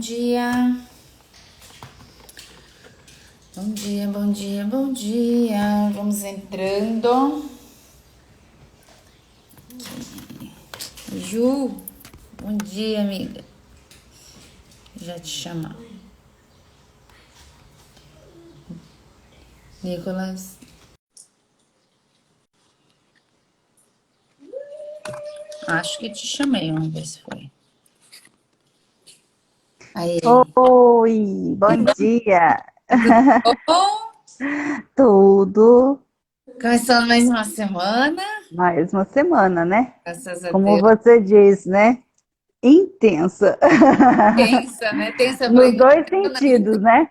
dia. Bom dia, bom dia, bom dia. Vamos entrando. Ju, bom dia, amiga. Já te chamar. Nicolas. Acho que te chamei, vamos ver se foi. Aí, Oi, bom dia. tudo bom? Tudo, Começando mais uma semana. mais uma semana, né? Graças a Como Deus. você diz, né? Intensa. Tensa, né? Tensa Nos falando dois semana. sentidos, né?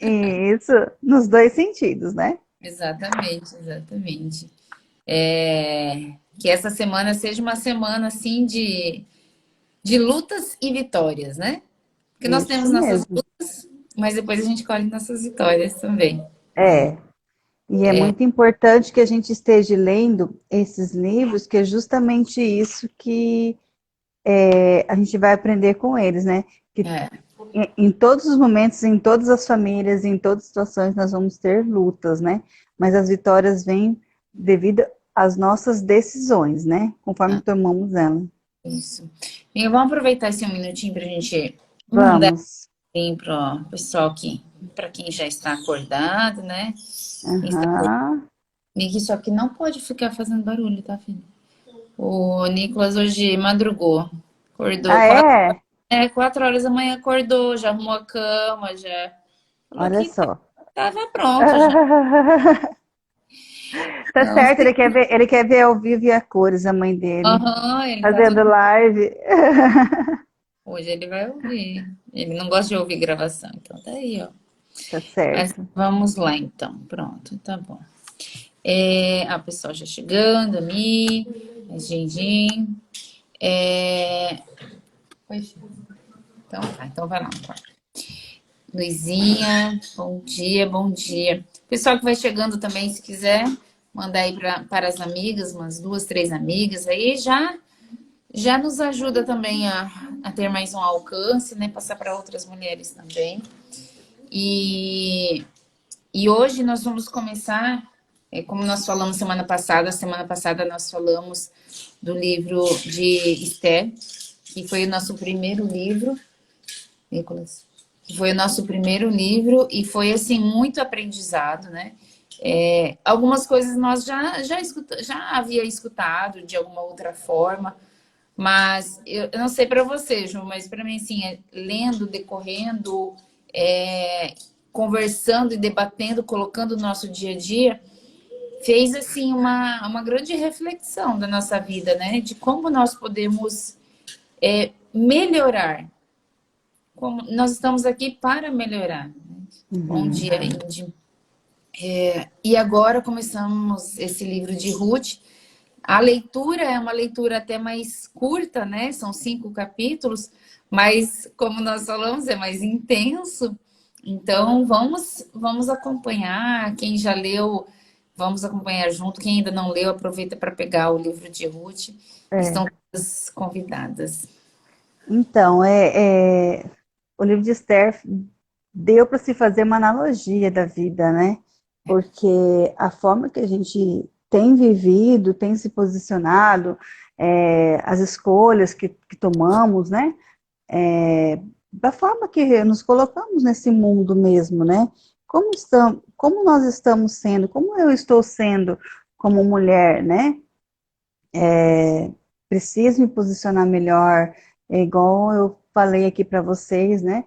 Isso, nos dois sentidos, né? Exatamente, exatamente. Que essa semana seja uma semana assim de lutas e vitórias, né? Porque nós temos Isso nossas mesmo. lutas, mas depois a gente colhe nossas vitórias também. É, e é muito importante que a gente esteja lendo esses livros, que é justamente isso que a gente vai aprender com eles, né? Que É, em todos os momentos, em todas as famílias, em todas as situações, nós vamos ter lutas, né? Mas as vitórias vêm devido às nossas decisões, né? Conforme tomamos elas. isso. E vamos aproveitar esse um minutinho para a gente mandar Vamos. pro pessoal aqui, para quem já está acordado, né? Quem está acordado. Aham. E só que não pode ficar fazendo barulho, tá, filho? O Nicolas hoje madrugou. Acordou Ah, é? 4 horas da manhã, acordou, já arrumou a cama, já falou Olha que só. estava pronto já. Tá Então, certo, ele quer ver ao vivo e a cores a mãe dele. aham, ele tá todo. Fazendo live. Hoje ele vai ouvir. Ele não gosta de ouvir gravação, então tá aí, ó. Tá Mas certo. vamos lá, então. Pronto, tá bom. A pessoa já chegando, a Mi, a Gingin. É... Oi, filho. Então tá, então vai lá. Luizinha, bom dia, bom dia. Pessoal que vai chegando também, se quiser, mandar aí para as amigas, umas duas, três amigas, aí já nos ajuda também a ter mais um alcance, né? Passar para outras mulheres também. E, e hoje nós vamos começar, como nós falamos semana passada nós falamos do livro de Esther, que foi o nosso primeiro livro, Nicolas, que foi o nosso primeiro livro e foi assim muito aprendizado, né? Algumas coisas nós já havia escutado de alguma outra forma, mas eu não sei para você, João, mas para mim assim, lendo, decorrendo, é, conversando e debatendo, colocando o nosso dia a dia, fez assim uma grande reflexão da nossa vida, né? De como nós podemos melhorar. Como nós estamos aqui para melhorar. Bom Uhum. dia, Indy. E agora começamos esse livro de Ruth. A leitura é uma leitura até mais curta, né? São 5 capítulos, mas como nós falamos, é mais intenso. Então vamos acompanhar. Quem já leu, vamos acompanhar junto. Quem ainda não leu, aproveita para pegar o livro de Ruth. É. Estão todas convidadas. Então, o livro de Esther deu para se fazer uma analogia da vida, né? Porque a forma que a gente tem vivido, tem se posicionado, as escolhas que tomamos, né? Da forma que nos colocamos nesse mundo mesmo, né? Como nós estamos sendo, como eu estou sendo como mulher, né? Preciso me posicionar melhor, é igual eu falei aqui para vocês, né?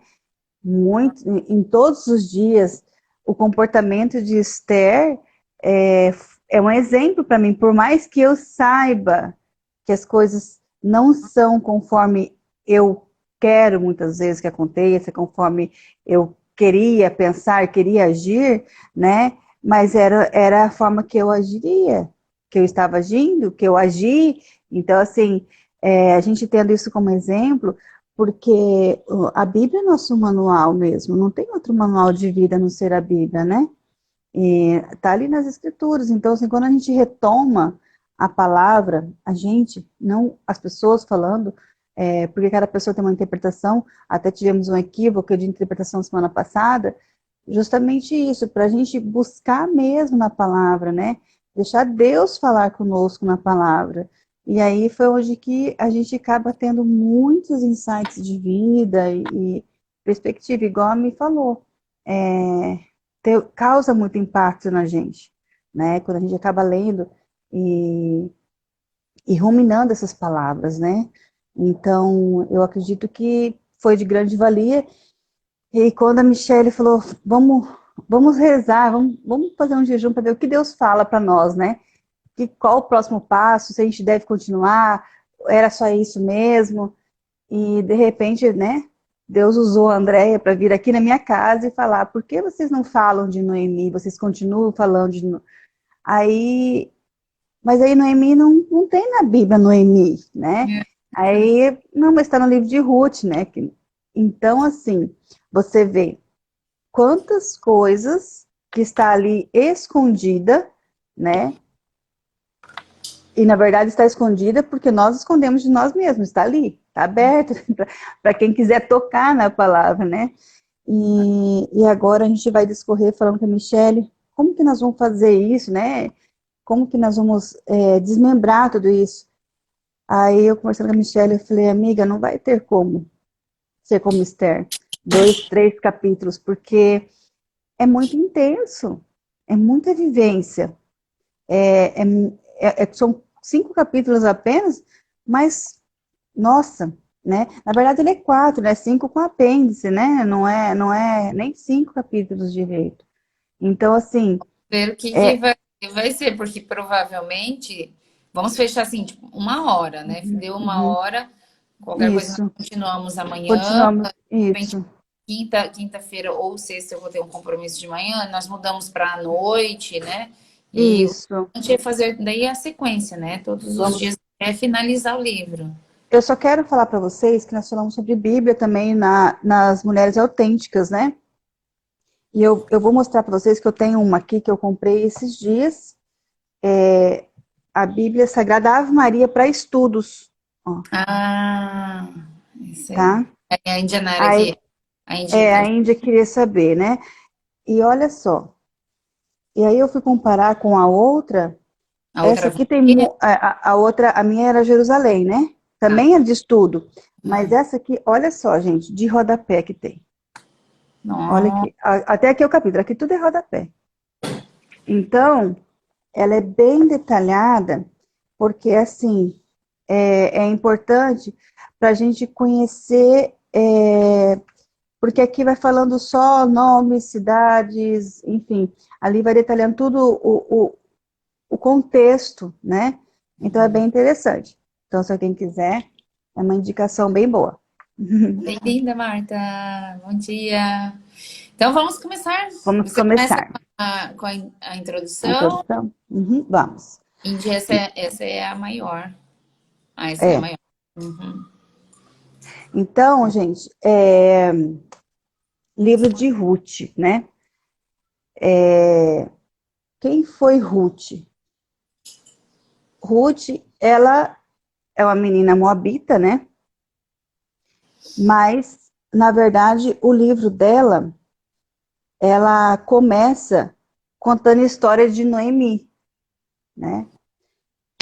Muito, em todos os dias, o comportamento de Esther é, é um exemplo para mim, por mais que eu saiba que as coisas não são conforme eu quero muitas vezes que aconteça, conforme eu queria pensar, queria agir, né? Mas era a forma que eu agiria, que eu estava agindo, que eu agi. Então, assim, a gente tendo isso como exemplo, porque a Bíblia é nosso manual mesmo, não tem outro manual de vida a não ser a Bíblia, né? E tá ali nas escrituras. Então, assim, quando a gente retoma a palavra, a gente, não as pessoas falando, porque cada pessoa tem uma interpretação, até tivemos um equívoco de interpretação semana passada, justamente isso, para a gente buscar mesmo na palavra, né? Deixar Deus falar conosco na palavra. E aí foi onde que a gente acaba tendo muitos insights de vida e perspectiva, igual a me falou. Causa muito impacto na gente, né? Quando a gente acaba lendo e ruminando essas palavras, né? Então, eu acredito que foi de grande valia. E quando a Michelle falou, vamos rezar, vamos fazer um jejum para ver o que Deus fala para nós, né? Qual o próximo passo, se a gente deve continuar, era só isso mesmo. E, de repente, né, Deus usou a Andréia para vir aqui na minha casa e falar, por que vocês não falam de Noemi? Vocês continuam falando de Noemi? Mas aí Noemi não tem na Bíblia Noemi, né? Aí, não, mas está no livro de Ruth, né? Então, assim, você vê quantas coisas que está ali escondida, né? E, na verdade, está escondida porque nós escondemos de nós mesmos, está ali, está aberto para quem quiser tocar na palavra, né? E agora a gente vai discorrer falando com a Michelle, como que nós vamos fazer isso, né? Como que nós vamos desmembrar tudo isso? Aí eu conversando com a Michelle, eu falei, amiga, não vai ter como ser como Esther. 2, 3 capítulos, porque é muito intenso, é muita vivência. São 5 capítulos apenas, mas, nossa, né? Na verdade ele é 4, né? 5 com apêndice, né? Não é nem 5 capítulos direito. Então, assim, Ver o que vai ser, porque provavelmente vamos fechar assim, tipo, 1 hora, né? Deu uma uhum, hora, qualquer coisa nós isso, continuamos amanhã. continuamos, De repente, isso, quinta-feira ou sexta eu vou ter um compromisso de manhã, nós mudamos para a noite, né? E isso. a gente vai fazer daí a sequência, né? Todos os Vamos. dias é finalizar o livro. Eu só quero falar para vocês que nós falamos sobre Bíblia também nas mulheres autênticas, né? E eu vou mostrar para vocês que eu tenho uma aqui que eu comprei esses dias, a Bíblia Sagrada Ave Maria para estudos, ó, Ah, isso aí. tá? É a Indianara Aí, aqui, a Índia. a Índia queria saber, né? E olha só, e aí eu fui comparar com a outra, A essa outra aqui tem, varia? a outra, a minha era Jerusalém, né? Ah, Também é de estudo, mas hum. essa aqui, olha só, gente, de rodapé que tem. Olha Nossa. aqui, até aqui é o capítulo, aqui tudo é rodapé. Então, ela é bem detalhada, porque, assim, é importante para a gente conhecer, porque aqui vai falando só nomes, cidades, enfim, ali vai detalhando tudo o contexto, né? Então, é bem interessante. Então, se alguém quiser, é uma indicação bem boa. Bem-vinda, Marta. Bom dia. Então vamos começar. Vamos Você começa começar com a a introdução. introdução? Uhum, vamos. Índia, essa é a maior. Ah, essa é a É. maior. Uhum. Então, gente, livro de Ruth, né? Quem foi Ruth? Ruth, ela é uma menina moabita, né? Mas, na verdade, o livro dela, ela começa contando a história de Noemi, né?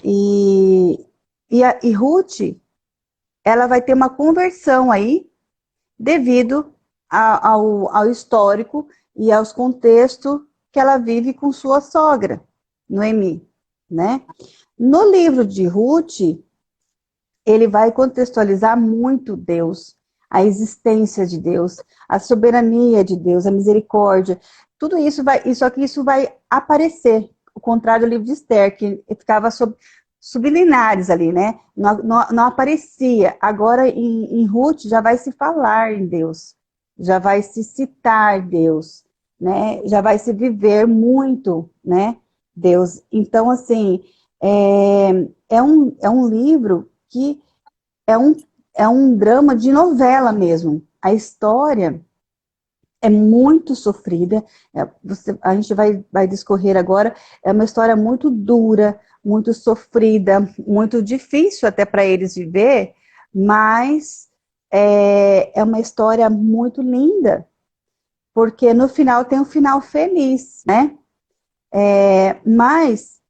E Ruth, ela vai ter uma conversão aí, devido ao histórico e aos contextos que ela vive com sua sogra, Noemi, né? No livro de Ruth, ele vai contextualizar muito Deus, a existência de Deus, a soberania de Deus, a misericórdia. Tudo isso só que isso vai aparecer, o contrário do livro de Esther, que ficava subliminares ali, né? Não aparecia. Agora em Ruth já vai se falar em Deus, já vai se citar Deus, né? Já vai se viver muito, né? Deus. Então, assim, é um livro que é um, é um drama de novela mesmo. A história é muito sofrida, a gente vai discorrer agora, é uma história muito dura, muito sofrida, muito difícil até para eles viver, mas é uma história muito linda, porque no final tem um final feliz, né? Mas,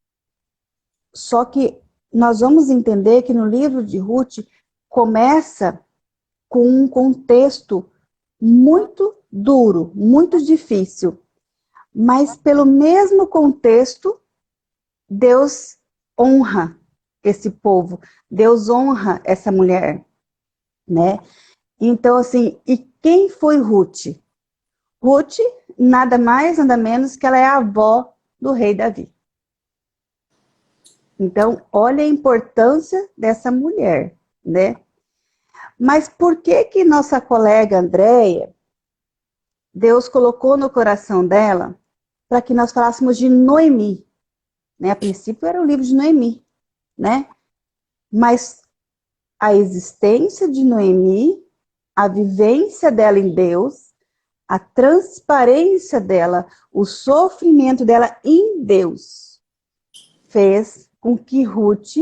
só que nós vamos entender que no livro de Ruth começa com um contexto muito duro, muito difícil, mas pelo mesmo contexto, Deus honra esse povo, Deus honra essa mulher, né? Então, assim, e quem foi Ruth? Ruth, nada mais, nada menos que ela é a avó do rei Davi. Então, olha a importância dessa mulher, né? Mas por que que nossa colega Andréia, Deus colocou no coração dela para que nós falássemos de Noemi, né? A princípio era o livro de Noemi, né? Mas a existência de Noemi, a vivência dela em Deus, a transparência dela, o sofrimento dela em Deus, fez com que Ruth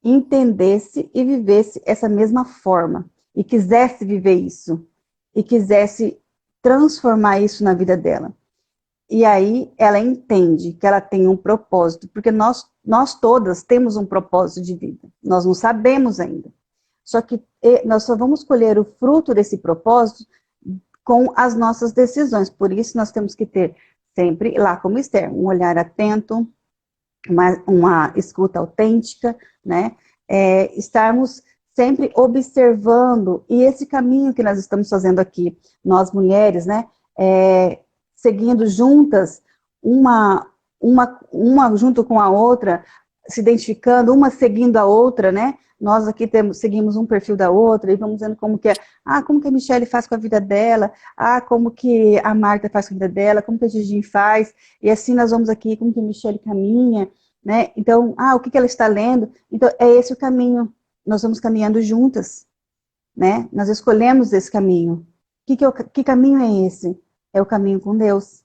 entendesse e vivesse essa mesma forma, e quisesse viver isso, e quisesse transformar isso na vida dela. E aí ela entende que ela tem um propósito, porque nós todas temos um propósito de vida, nós não sabemos ainda. Só que nós só vamos colher o fruto desse propósito com as nossas decisões. Por isso nós temos que ter sempre, lá como Esther, um olhar atento, uma escuta autêntica, né? Estarmos sempre observando, e esse caminho que nós estamos fazendo aqui, nós mulheres, né? Seguindo juntas, uma junto com a outra, se identificando, uma seguindo a outra, né? Nós aqui seguimos um perfil da outra e vamos vendo como que como que a Michelle faz com a vida dela, como que a Marta faz com a vida dela, como que a Gigi faz, e assim nós vamos aqui, como que a Michelle caminha, né? Então, o que ela está lendo? Então, é esse o caminho, nós vamos caminhando juntas, né? Nós escolhemos esse caminho. Que caminho é esse? É o caminho com Deus.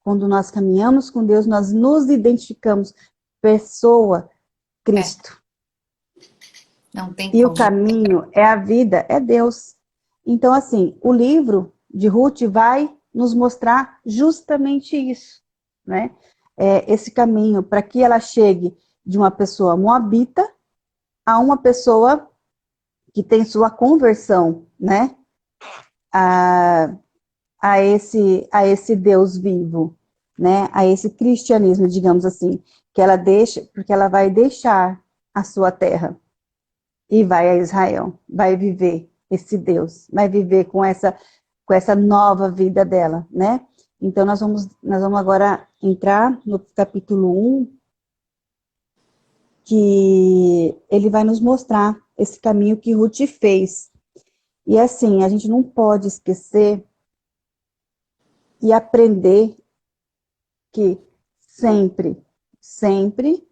Quando nós caminhamos com Deus, nós nos identificamos, pessoa, Cristo. Não tem E como. o caminho é a vida, é Deus. Então, assim, o livro de Ruth vai nos mostrar justamente isso, né? Esse caminho para que ela chegue de uma pessoa moabita a uma pessoa que tem sua conversão, né? A esse Deus vivo, né? A esse cristianismo, digamos assim, que ela deixa, porque ela vai deixar a sua terra e vai a Israel, vai viver esse Deus, vai viver com essa nova vida dela, né? Então nós vamos agora entrar no capítulo 1, que ele vai nos mostrar esse caminho que Ruth fez. E assim, a gente não pode esquecer e aprender que sempre, sempre,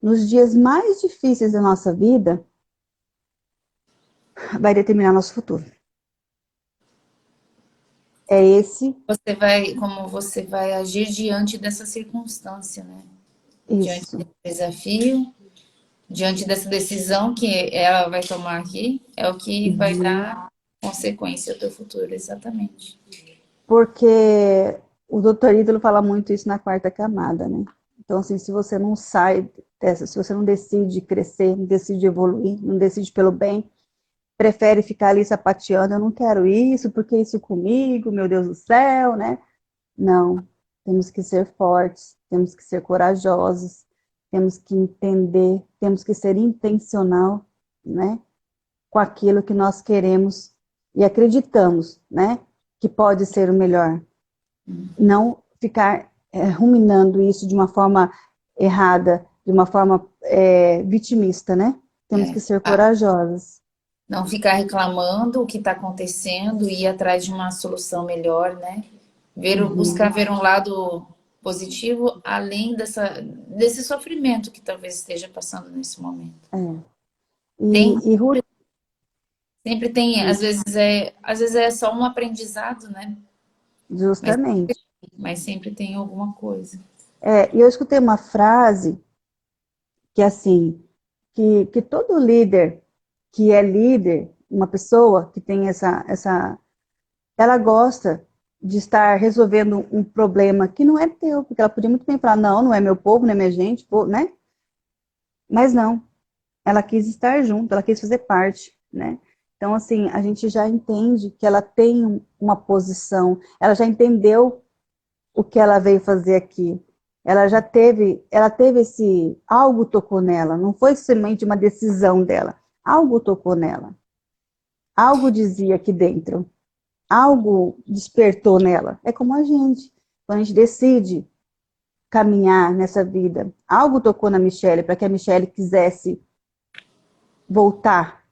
nos dias mais difíceis da nossa vida, vai determinar nosso futuro. É esse. Como você vai agir diante dessa circunstância, né? Diante Isso. desse desafio, diante dessa decisão que ela vai tomar aqui, é o que vai dar consequência ao teu futuro, exatamente. Porque o doutor Ídolo fala muito isso na quarta camada, né? Então, assim, se você não sai dessa, se você não decide crescer, não decide evoluir, não decide pelo bem, prefere ficar ali sapateando, eu não quero isso, porque isso comigo, meu Deus do céu, né? Não, temos que ser fortes, temos que ser corajosos, temos que entender, temos que ser intencional, né? Com aquilo que nós queremos e acreditamos, né? Que pode ser o melhor. Não ficar ruminando isso de uma forma errada, de uma forma vitimista, né? Temos que ser corajosos. Não ficar reclamando o que está acontecendo e ir atrás de uma solução melhor, né? Buscar ver um lado positivo além desse sofrimento que talvez esteja passando nesse momento. E Ruth, Sempre tem, às vezes é só um aprendizado, né? justamente. Mas sempre tem alguma coisa. E eu escutei uma frase que assim, que todo líder que é líder, uma pessoa que tem ela gosta de estar resolvendo um problema que não é teu, porque ela podia muito bem falar, não, não é meu povo, não é minha gente, né? Mas não, ela quis estar junto, ela quis fazer parte, né? Então, assim, a gente já entende que ela tem uma posição, ela já entendeu o que ela veio fazer aqui. Ela teve algo tocou nela, não foi somente uma decisão dela, algo tocou nela, algo dizia aqui dentro, algo despertou nela. É como a gente, quando a gente decide caminhar nessa vida, algo tocou na Michelle para que a Michelle quisesse voltar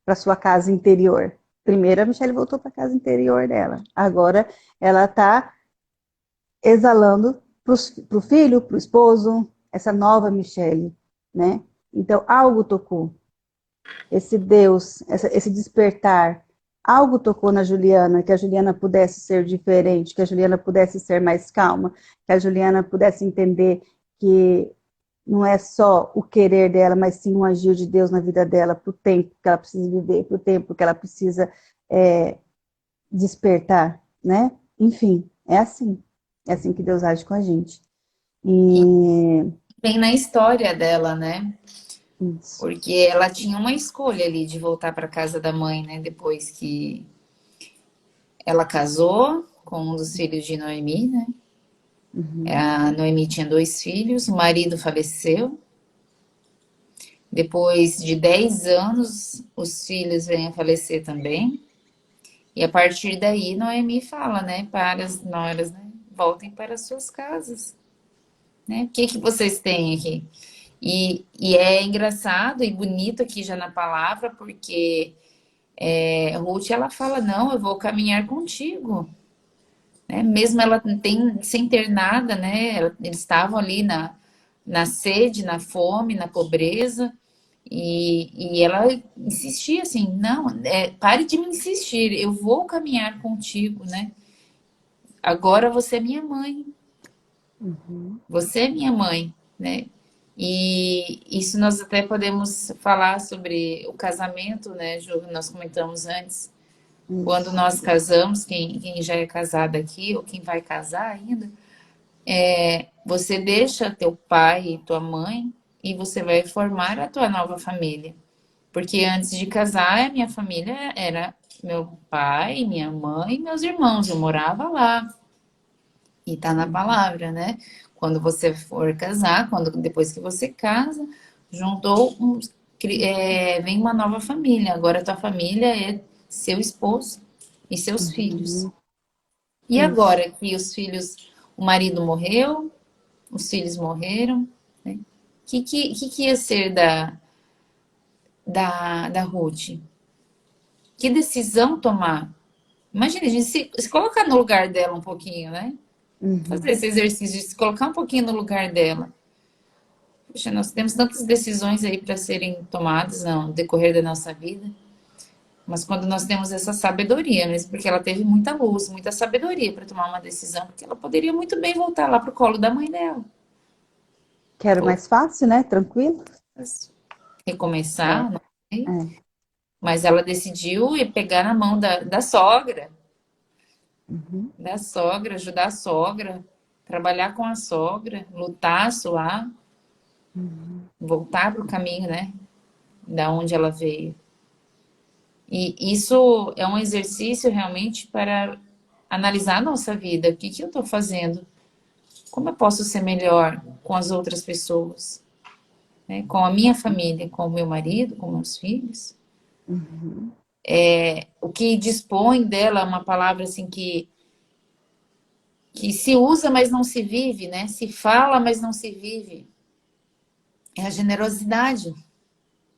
para sua casa interior. Primeiro a Michelle voltou para a casa interior dela, agora ela está exalando para o filho, para o esposo, essa nova Michelle, né? Então, algo tocou. Esse Deus, esse despertar, algo tocou na Juliana, que a Juliana pudesse ser diferente, que a Juliana pudesse ser mais calma, que a Juliana pudesse entender que não é só o querer dela, mas sim o agir de Deus na vida dela, para o tempo que ela precisa viver, para o tempo que ela precisa despertar, né? Enfim, é assim. É assim que Deus age com a gente. E E bem na história dela, né? isso. Porque ela tinha uma escolha ali de voltar para casa da mãe, né? Depois que ela casou com um dos filhos de Noemi, né? Uhum, A Noemi tinha 2 filhos, o marido faleceu. Depois de 10 anos, os filhos vêm a falecer também. E a partir daí, Noemi fala, né, para as noras, né, voltem para suas casas, né? O que que vocês têm aqui? E é engraçado e bonito aqui já na palavra, porque Ruth, ela fala, não, eu vou caminhar contigo, né? Mesmo ela sem ter nada, né? Eles estavam ali na sede, na fome, na pobreza, e ela insistia assim, não, pare de me insistir, eu vou caminhar contigo, né? Agora você é minha mãe, uhum, você é minha mãe, né? E isso nós até podemos falar sobre o casamento, né, Ju? Nós comentamos antes. Quando isso. nós casamos, quem já é casado aqui, ou quem vai casar ainda, você deixa teu pai e tua mãe e você vai formar a tua nova família. Porque antes de casar, a minha família era meu pai, minha mãe e meus irmãos. Eu morava lá. E tá na Uhum, palavra, né? Quando você for casar, depois que você casa, juntou vem uma nova família. Agora a tua família é seu esposo e seus filhos. uhum, E isso. agora que o marido morreu, os filhos morreram, né? Que ia ser da Ruth? Que decisão tomar? Imagina, a gente se colocar no lugar dela um pouquinho, né? Fazer Uhum. esse exercício de se colocar um pouquinho no lugar dela. Poxa, nós temos tantas decisões aí para serem tomadas no decorrer da nossa vida, mas quando nós temos essa sabedoria, mesmo porque ela teve muita luz, muita sabedoria para tomar uma decisão, porque ela poderia muito bem voltar lá pro colo da mãe dela. Quero Ou mais fácil, né? Tranquilo? É, recomeçar, não sei. é. Mas ela decidiu ir pegar na mão da sogra, Uhum, ajudar a sogra, trabalhar com a sogra, lutar, suar, uhum, voltar para o caminho, né? Da onde ela veio. E isso é um exercício realmente para analisar a nossa vida. O que que eu estou fazendo? Como eu posso ser melhor com as outras pessoas? Né? Com a minha família, com o meu marido, com meus filhos? uhum. O que dispõe dela é uma palavra assim que se usa, mas não se vive, né? Se fala, mas não se vive. É a generosidade.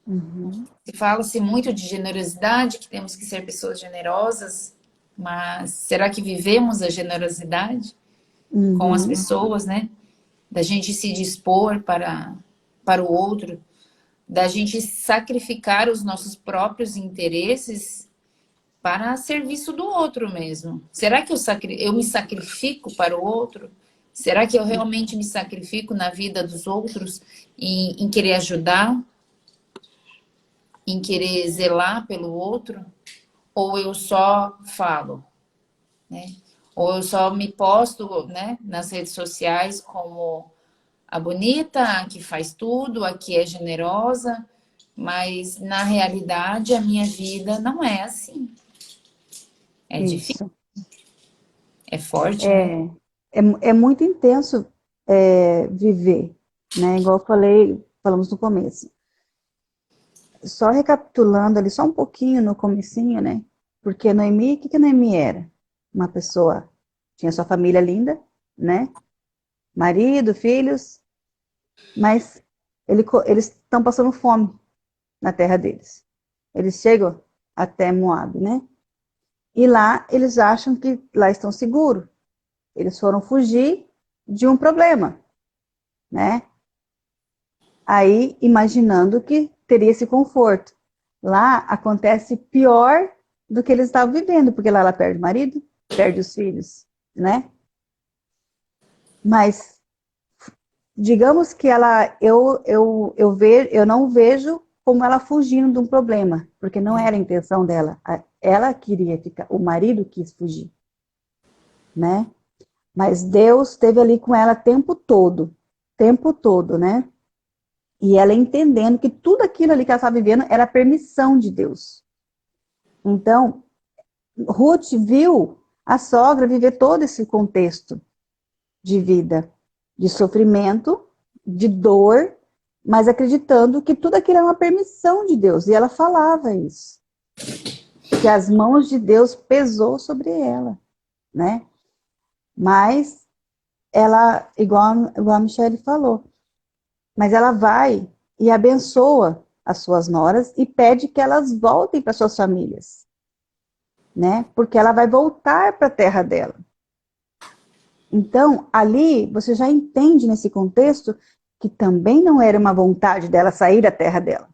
Uhum, Se fala-se muito de generosidade, que temos que ser pessoas generosas, mas será que vivemos a generosidade com as uhum. pessoas, né? Da gente se dispor para o outro, da gente sacrificar os nossos próprios interesses para serviço do outro mesmo. Será que eu me sacrifico para o outro? Será que eu realmente me sacrifico na vida dos outros em querer ajudar? em querer zelar pelo outro, ou eu só falo, né? Ou eu só me posto, né, nas redes sociais como a bonita, a que faz tudo, a que é generosa, mas na realidade a minha vida não é assim. É difícil, Isso. é forte, né? É, é muito intenso viver, né? Igual eu falei, falamos no começo. Só recapitulando ali, só um pouquinho no comecinho, né? Porque Noemi, o que que Noemi era? Uma pessoa, tinha sua família linda, né? Marido, filhos, mas eles estão passando fome na terra deles. Eles chegam até Moab, né? E lá eles acham que lá estão seguros. Eles foram fugir de um problema, né? Aí, imaginando que teria esse conforto. Lá acontece pior do que eles estavam vivendo, porque lá ela perde o marido, perde os filhos, né? Mas digamos que eu não vejo como ela fugindo de um problema, porque não era a intenção dela. Ela queria ficar, o marido quis fugir, né? Mas Deus esteve ali com ela tempo todo, né? E ela entendendo que tudo aquilo ali que ela estava vivendo era permissão de Deus. Então, Ruth viu a sogra viver todo esse contexto de vida, de sofrimento, de dor, mas acreditando que tudo aquilo era uma permissão de Deus. E ela falava isso, que as mãos de Deus pesou sobre ela, né? Mas ela, igual a Michelle falou, mas ela vai e abençoa as suas noras e pede que elas voltem para suas famílias, né? Porque ela vai voltar para a terra dela. Então, ali você já entende nesse contexto que também não era uma vontade dela sair da terra dela,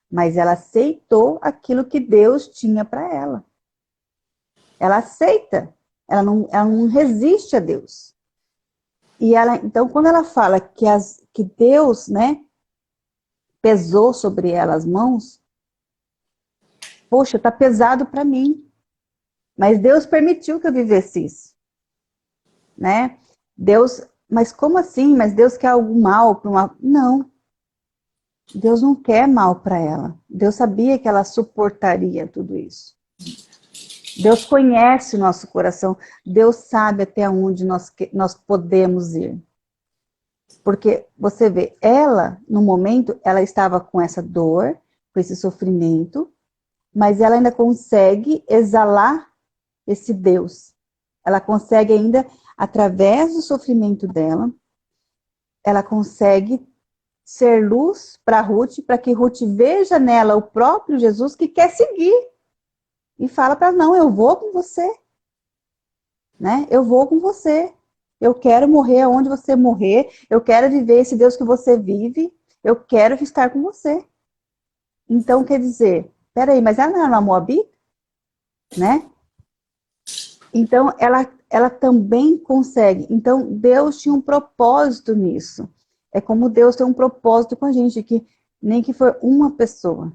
mas ela aceitou aquilo que Deus tinha para ela. Ela aceita, ela não resiste a Deus. E ela, então, quando ela fala que Deus, né, pesou sobre ela as mãos, poxa, tá pesado para mim. Mas Deus permitiu que eu vivesse isso, né? Deus, mas como assim? Mas Deus quer algo mal para uma... Não, Deus não quer mal para ela. Deus sabia que ela suportaria tudo isso. Deus conhece o nosso coração. Deus sabe até onde nós podemos ir. Porque você vê, ela, no momento, ela estava com essa dor, com esse sofrimento, mas ela ainda consegue exalar esse Deus. Ela consegue ainda, através do sofrimento dela, ela consegue ser luz para Ruth, para que Ruth veja nela o próprio Jesus que quer seguir. E fala para ela, não, eu vou com você, né? Eu vou com você. Eu quero morrer onde você morrer. Eu quero viver esse Deus que você vive. Eu quero estar com você. Então, quer dizer, peraí, mas ela não é uma Moabita, né? Então, ela também consegue. Então, Deus tinha um propósito nisso. É como Deus tem um propósito com a gente, que nem que for uma pessoa.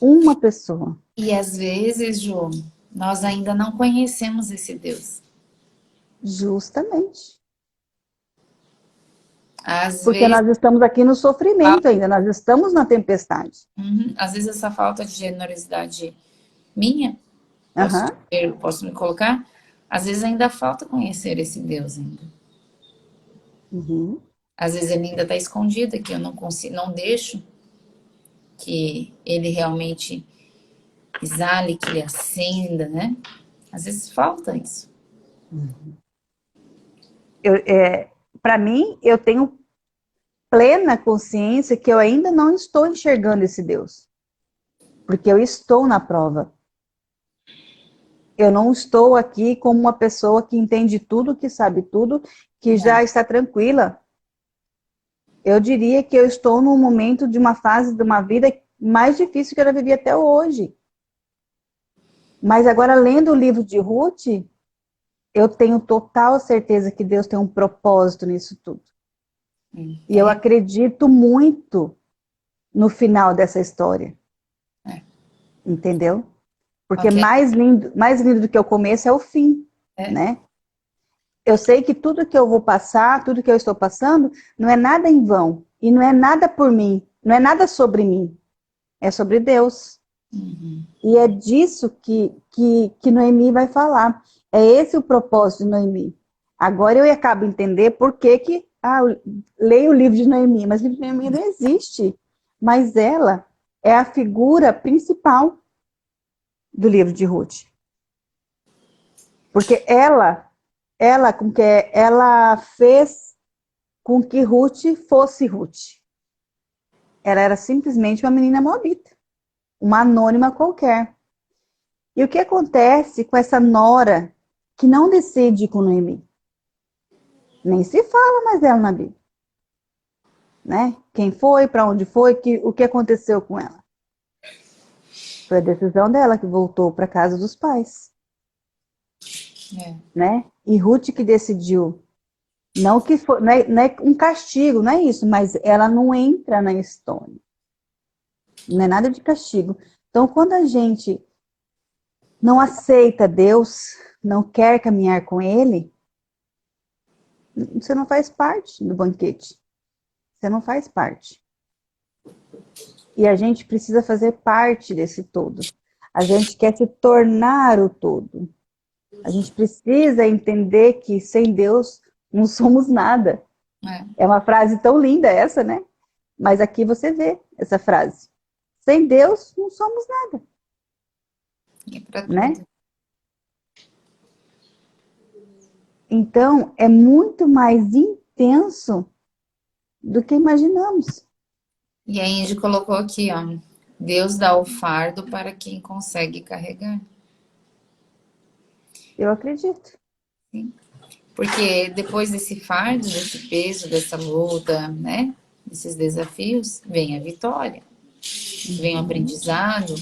Uma pessoa. E às vezes, Ju, nós ainda não conhecemos esse Deus. Justamente. Às Porque vezes, nós estamos aqui no sofrimento ainda, nós estamos na tempestade. às vezes essa falta de generosidade minha, Aham. posso me colocar, às vezes ainda falta conhecer esse Deus ainda. Uhum. Às vezes ele ainda está escondido, que eu não consigo, não deixo que ele realmente exale, que ele acenda, né? Às vezes falta isso. Para mim, eu tenho plena consciência que eu ainda não estou enxergando esse Deus. Porque eu estou na prova. Eu não estou aqui como uma pessoa que entende tudo, que sabe tudo, que Não. já está tranquila. Eu diria que eu estou num momento de uma fase de uma vida mais difícil que eu já vivi até hoje. Mas agora, lendo o livro de Ruth, eu tenho total certeza que Deus tem um propósito nisso tudo. E eu É, acredito muito no final dessa história. É. Entendeu? Porque Ok. mais lindo do que o começo é o fim, É. né? Eu sei que tudo que eu vou passar, tudo que eu estou passando, não é nada em vão. E não é nada por mim. Não é nada sobre mim. É sobre Deus. Uhum. E é disso que Noemi vai falar. É esse o propósito de Noemi. Agora eu acabo de entender por que eu leio o livro de Noemi, mas o livro de Noemi não existe. Mas ela é a figura principal do livro de Ruth. Porque ela fez com que Ruth fosse Ruth. Ela era simplesmente uma menina moabita, uma anônima qualquer. E o que acontece com essa nora que não decide ir com Noemi? Nem se fala mais dela na Bíblia. Né? Quem foi, para onde foi, o que aconteceu com ela? Foi a decisão dela que voltou para casa dos pais. É. Né? E Ruth que decidiu. Não que foi, não é um castigo, não é isso, mas ela não entra na história. Não é nada de castigo. Então, quando a gente não aceita Deus, não quer caminhar com Ele, você não faz parte do banquete. Você não faz parte. E a gente precisa fazer parte desse todo. A gente quer se tornar o todo. A gente precisa entender que sem Deus não somos nada. É uma frase tão linda essa, né? Mas aqui você vê essa frase. Sem Deus não somos nada. É para Né? tudo. Então, é muito mais intenso do que imaginamos. E a Indy colocou aqui, ó. Deus dá o fardo para quem consegue carregar. Eu acredito. Sim. Porque depois desse fardo, desse peso, dessa luta, né? Desses desafios, vem a vitória, vem o Uhum. aprendizado,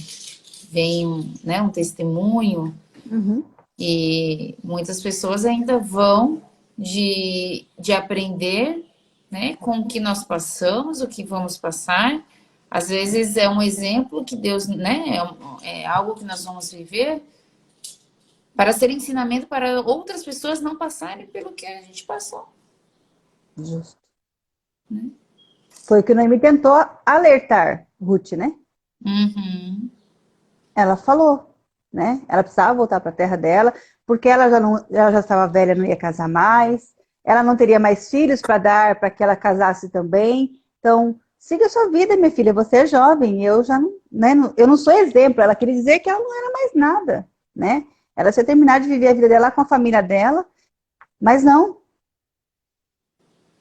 vem né, um testemunho. Uhum. E muitas pessoas ainda vão de aprender, né, com o que nós passamos, o que vamos passar. Às vezes é um exemplo que Deus, né, é algo que nós vamos viver para ser ensinamento para outras pessoas não passarem pelo que a gente passou. Justo. Foi o que Noemi tentou alertar Ruth, né? Uhum. Ela falou, né? Ela precisava voltar para a terra dela, porque ela já estava velha, não ia casar mais. Ela não teria mais filhos para dar para que ela casasse também. Então, siga a sua vida, minha filha. Você é jovem. Eu já não, né? Eu não sou exemplo. Ela queria dizer que ela não era mais nada, né? Ela tinha terminado de viver a vida dela com a família dela, mas não.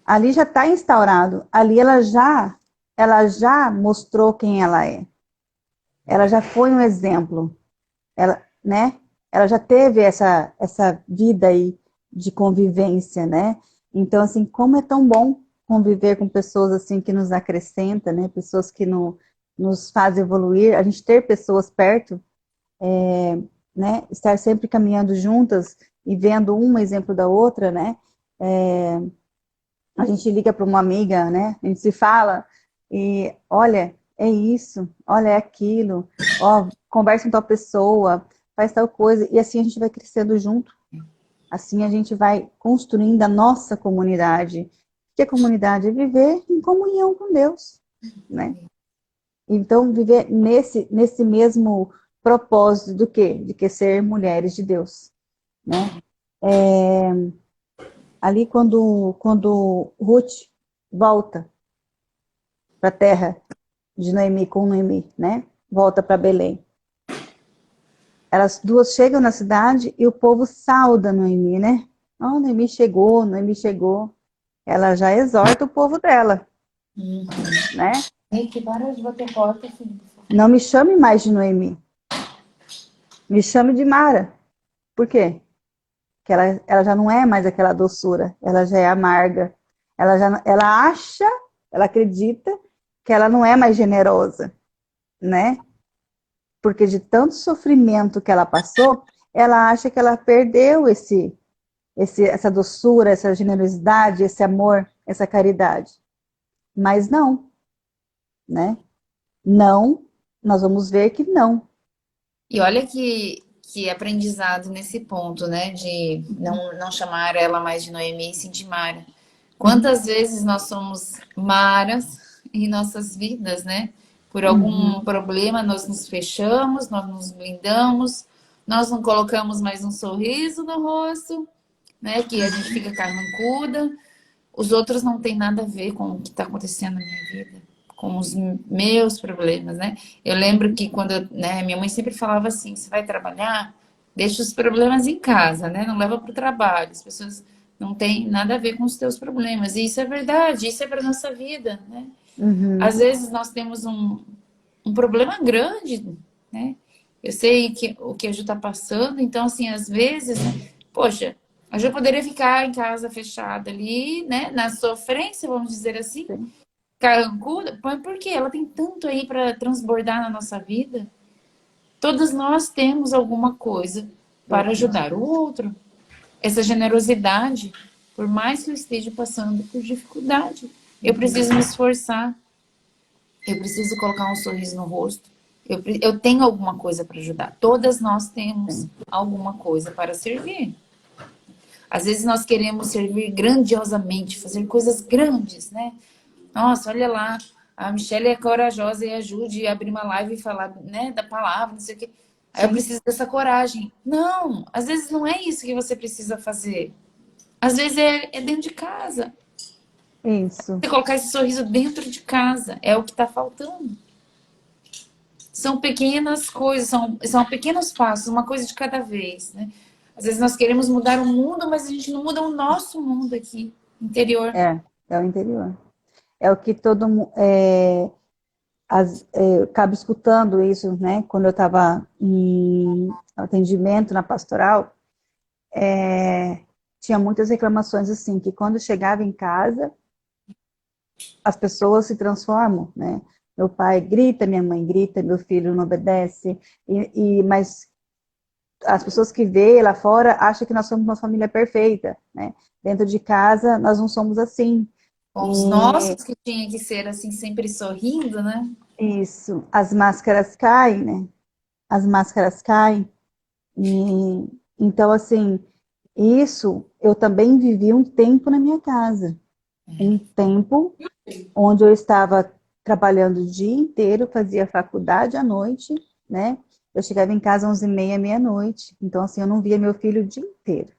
Ali já está instaurado. Ali ela já mostrou quem ela é. Ela já foi um exemplo. Ela, né? Ela já teve essa vida aí de convivência, né? Então, assim, como é tão bom conviver com pessoas assim que nos acrescentam, né? Pessoas que nos fazem evoluir. A gente ter pessoas perto, né? Estar sempre caminhando juntas e vendo um exemplo da outra, né? A gente liga para uma amiga, né? A gente se fala e olha, é isso, olha, é aquilo, ó, conversa com tal pessoa, faz tal coisa, e assim a gente vai crescendo junto. Assim a gente vai construindo a nossa comunidade. Que a comunidade é viver em comunhão com Deus, né? Então, viver nesse mesmo propósito do quê? De que ser mulheres de Deus, né? Ali quando Ruth volta para a terra de Noemi com Noemi, né? Volta para Belém. Elas duas chegam na cidade e o povo sauda Noemi, né? Oh, Noemi chegou, Noemi chegou. Ela já exorta o povo dela, Uhum. né? Ei, que para de bater porta, filho. Não me chame mais de Noemi. Me chame de Mara. Por quê? Porque ela já não é mais aquela doçura. Ela já é amarga. Ela acha, ela acredita que ela não é mais generosa, né? Porque de tanto sofrimento que ela passou, ela acha que ela perdeu essa doçura, essa generosidade, esse amor, essa caridade. Mas não, né? não, nós vamos ver que não. E olha que aprendizado nesse ponto, né? De não chamar ela mais de Noemi, e sim de Mara. Quantas vezes nós somos Maras em nossas vidas, né? Por algum Uhum, problema, nós nos fechamos, nós nos blindamos, nós não colocamos mais um sorriso no rosto, né? Que a gente fica carrancuda. Os outros não têm nada a ver com o que está acontecendo na minha vida, com os meus problemas, né? Eu lembro que quando, né, minha mãe sempre falava assim: você vai trabalhar, deixa os problemas em casa, né? Não leva para o trabalho. As pessoas não têm nada a ver com os teus problemas. E isso é verdade, isso é para nossa vida, né? uhum, Às vezes nós temos um problema grande, né? Eu sei que o que a Ju está passando, então, assim, às vezes, né, poxa, a Ju poderia ficar em casa fechada ali, né? Na sofrência, vamos dizer assim, sim, carrancuda, mas por quê? Ela tem tanto aí para transbordar na nossa vida. Todos nós temos alguma coisa para verdade. ajudar o outro. Essa generosidade, por mais que eu esteja passando por dificuldade, eu Uhum, preciso me esforçar, eu preciso colocar um sorriso no rosto. Eu tenho alguma coisa para ajudar. Todas nós temos sim, alguma coisa para servir. Às vezes nós queremos servir grandiosamente, fazer coisas grandes, né? Nossa, olha lá, a Michelle é corajosa e ajude a abrir uma live e falar, né, da palavra, não sei o quê. Aí eu sim, preciso dessa coragem. Não, às vezes não é isso que você precisa fazer. Às vezes é dentro de casa. isso. Você colocar esse sorriso dentro de casa é o que está faltando. São pequenas coisas, são pequenos passos, uma coisa de cada vez, né? Às vezes nós queremos mudar o mundo, mas a gente não muda o nosso mundo aqui, interior. É o interior. É o que todo mundo. Eu acabo escutando isso, né? Quando eu estava em atendimento na pastoral, tinha muitas reclamações assim, que quando chegava em casa, as pessoas se transformam, né? Meu pai grita, minha mãe grita, meu filho não obedece, mas as pessoas que vê lá fora acham que nós somos uma família perfeita, né? Dentro de casa, nós não somos assim. Com os E nossos que tinha que ser assim, sempre sorrindo, né? isso, as máscaras caem, né? As máscaras caem. E então, assim, isso eu também vivi um tempo na minha casa. Um tempo onde eu estava trabalhando o dia inteiro, fazia faculdade à noite, né? Eu chegava em casa às 11h30, meia-noite. Então, assim, eu não via meu filho o dia inteiro.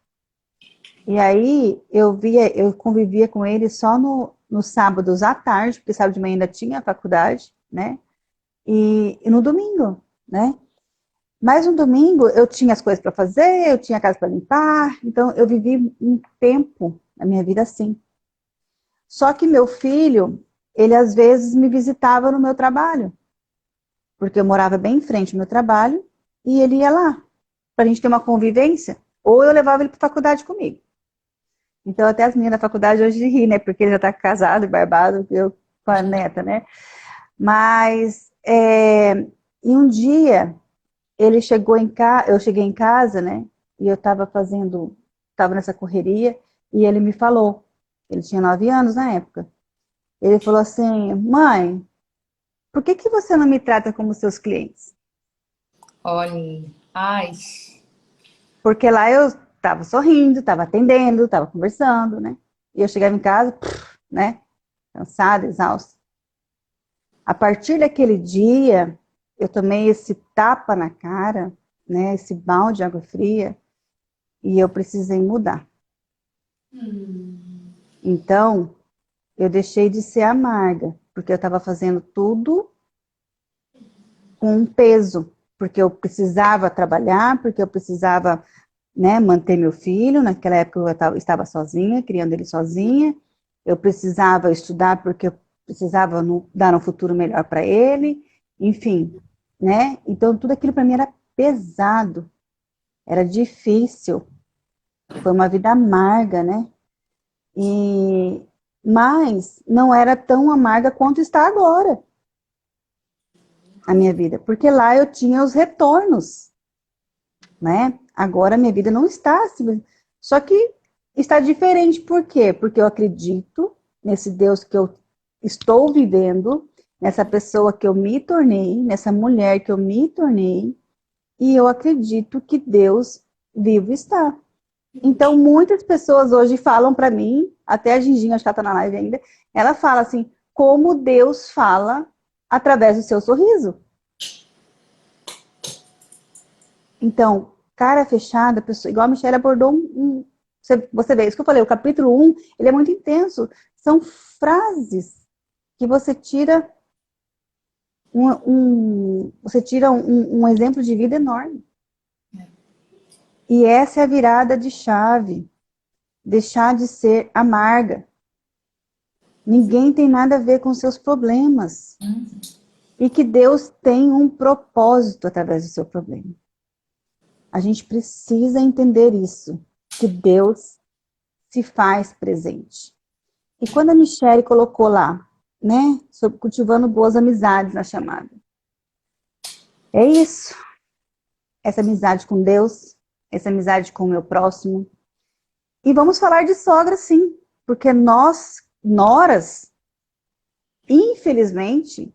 E aí eu convivia com ele só nos sábados à tarde, porque sábado de manhã ainda tinha faculdade, né? E no domingo, né? Mas no domingo eu tinha as coisas para fazer, eu tinha a casa para limpar, então eu vivi um tempo na minha vida assim. Só que meu filho, ele às vezes me visitava no meu trabalho, porque eu morava bem em frente ao meu trabalho e ele ia lá para a gente ter uma convivência, ou eu levava ele para faculdade comigo. Então até as meninas da faculdade hoje ri, né? Porque ele já está casado e barbado, eu com a neta, né? Mas e um dia ele chegou em casa, eu cheguei em casa, né? E eu estava nessa correria, e ele me falou, ele tinha 9 anos na época. Ele falou assim: mãe, por que que você não me trata como seus clientes? Olha, ai, Porque lá eu estava sorrindo, estava atendendo, estava conversando, né? E eu chegava em casa, né? Cansada, exausta. A partir daquele dia, eu tomei esse tapa na cara, né? Esse balde de água fria, e eu precisei mudar. Então, eu deixei de ser amarga, porque eu estava fazendo tudo com um peso, porque eu precisava trabalhar, porque eu precisava, né, manter meu filho. Naquela época estava sozinha, criando ele sozinha. Eu precisava estudar porque eu precisava dar um futuro melhor para ele. Enfim, né? Então tudo aquilo para mim era pesado, era difícil. Foi uma vida amarga, né? E mas não era tão amarga quanto está agora a minha vida, porque lá eu tinha os retornos, né? Agora a minha vida não está assim, só que está diferente, por quê? Porque eu acredito nesse Deus que eu estou vivendo, nessa pessoa que eu me tornei, nessa mulher que eu me tornei, e eu acredito que Deus vivo está. Então, muitas pessoas hoje falam para mim, até a Ginginha, acho que ela tá na live ainda, ela fala assim, como Deus fala através do seu sorriso. Então, cara fechada, pessoa, igual a Michelle abordou você vê, isso que eu falei, o capítulo 1, ele é muito intenso. São frases que você tira um exemplo de vida enorme. E essa é a virada de chave. Deixar de ser amarga. Ninguém tem nada a ver com seus problemas. E que Deus tem um propósito através do seu problema. A gente precisa entender isso. Que Deus se faz presente. E quando a Michelle colocou lá, né, sobre cultivando boas amizades na chamada. É isso. Essa amizade com Deus, essa amizade com o meu próximo. E vamos falar de sogra, sim. Porque nós, noras, infelizmente,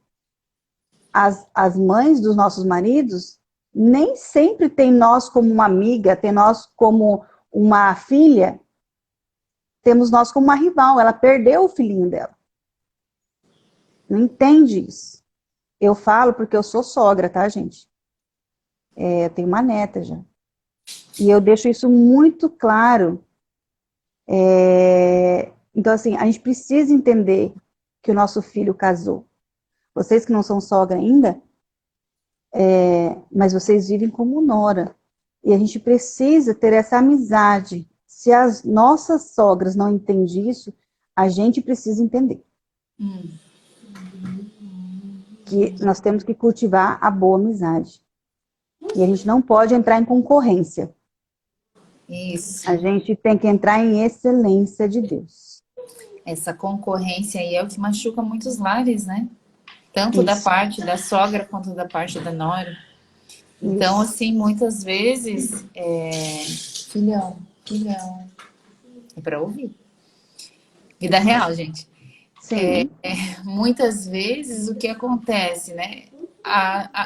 as mães dos nossos maridos, nem sempre tem nós como uma amiga, tem nós como uma filha, temos nós como uma rival. Ela perdeu o filhinho dela. Não entende isso. Eu falo porque eu sou sogra, tá, gente? Eu tenho uma neta já. E eu deixo isso muito claro. Então, assim, a gente precisa entender que o nosso filho casou. Vocês que não são sogra ainda, mas vocês vivem como nora. E a gente precisa ter essa amizade. Se as nossas sogras não entendem isso, a gente precisa entender. Que nós temos que cultivar a boa amizade. E a gente não pode entrar em concorrência. Isso. A gente tem que entrar em excelência de Deus. Essa concorrência aí é o que machuca muitos lares, né? Tanto da Isso. parte da sogra quanto da parte da nora. Então, Isso. assim, muitas vezes, filhão, é para ouvir. Vida real, gente. Sim. Muitas vezes o que acontece, né?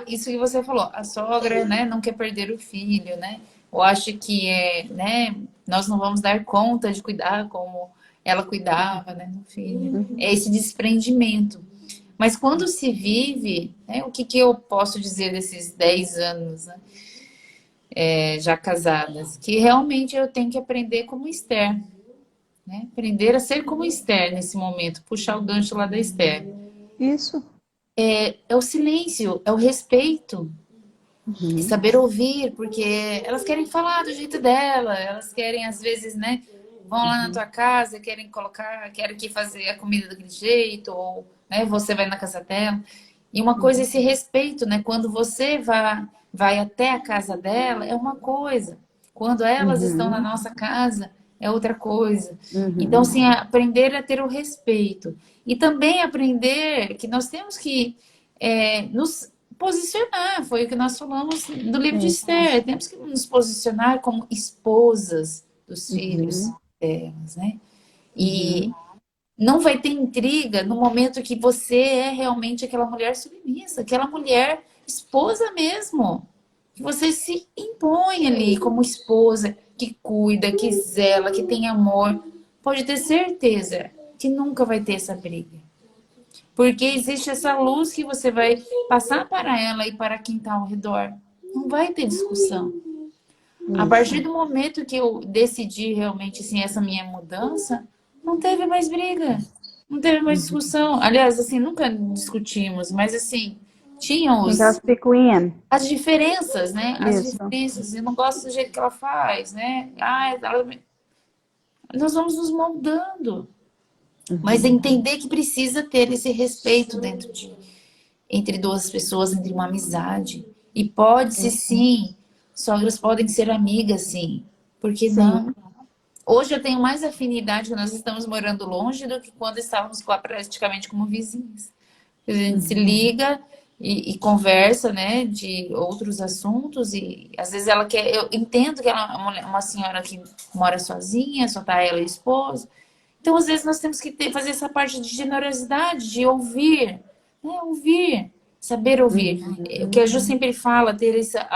Isso que você falou, a sogra, né, não quer perder o filho, né? Ou acha que né, nós não vamos dar conta de cuidar como ela cuidava, né, do filho. É esse desprendimento. Mas quando se vive, né, o que eu posso dizer desses 10 anos, né, já casadas? Que realmente eu tenho que aprender como Esther, né? Aprender a ser como Esther nesse momento, puxar o gancho lá da Esther. Isso. É o silêncio, é o respeito, é saber ouvir, porque elas querem falar do jeito dela, elas querem, às vezes, né, vão lá na tua casa, querem que fazer a comida daquele jeito, ou né, você vai na casa dela. E uma coisa é esse respeito, né? Quando você vai até a casa dela, é uma coisa. Quando elas estão na nossa casa, é outra coisa. Então, assim, aprender a ter o respeito. E também aprender que nós temos que nos posicionar. Foi o que nós falamos do livro de Esther. Temos que nos posicionar como esposas dos filhos delas, né? E não vai ter intriga no momento que você é realmente aquela mulher submissa, aquela mulher esposa mesmo. Que você se impõe ali como esposa, que cuida, que zela, que tem amor. Pode ter certeza que nunca vai ter essa briga. Porque existe essa luz que você vai passar para ela e para quem está ao redor. Não vai ter discussão. A partir do momento que eu decidi realmente assim, essa minha mudança, não teve mais briga, não teve mais discussão. Aliás, assim, nunca discutimos, mas assim, tinham Então, picuinha. as diferenças, né? As Isso. diferenças. Eu não gosto do jeito que ela faz, né? Nós vamos nos moldando. Mas entender que precisa ter esse respeito entre duas pessoas, entre uma amizade. E pode-se sim, sogras podem ser amigas, sim. Por que não? Hoje eu tenho mais afinidade quando nós estamos morando longe do que quando estávamos praticamente como vizinhas. A gente se liga e conversa, né, de outros assuntos e às vezes ela quer. Eu entendo que ela é uma senhora que mora sozinha, só tá ela e o esposo. Então às vezes nós temos que fazer essa parte de generosidade, de ouvir, Ouvir, saber ouvir. O que a Ju sempre fala, ter essa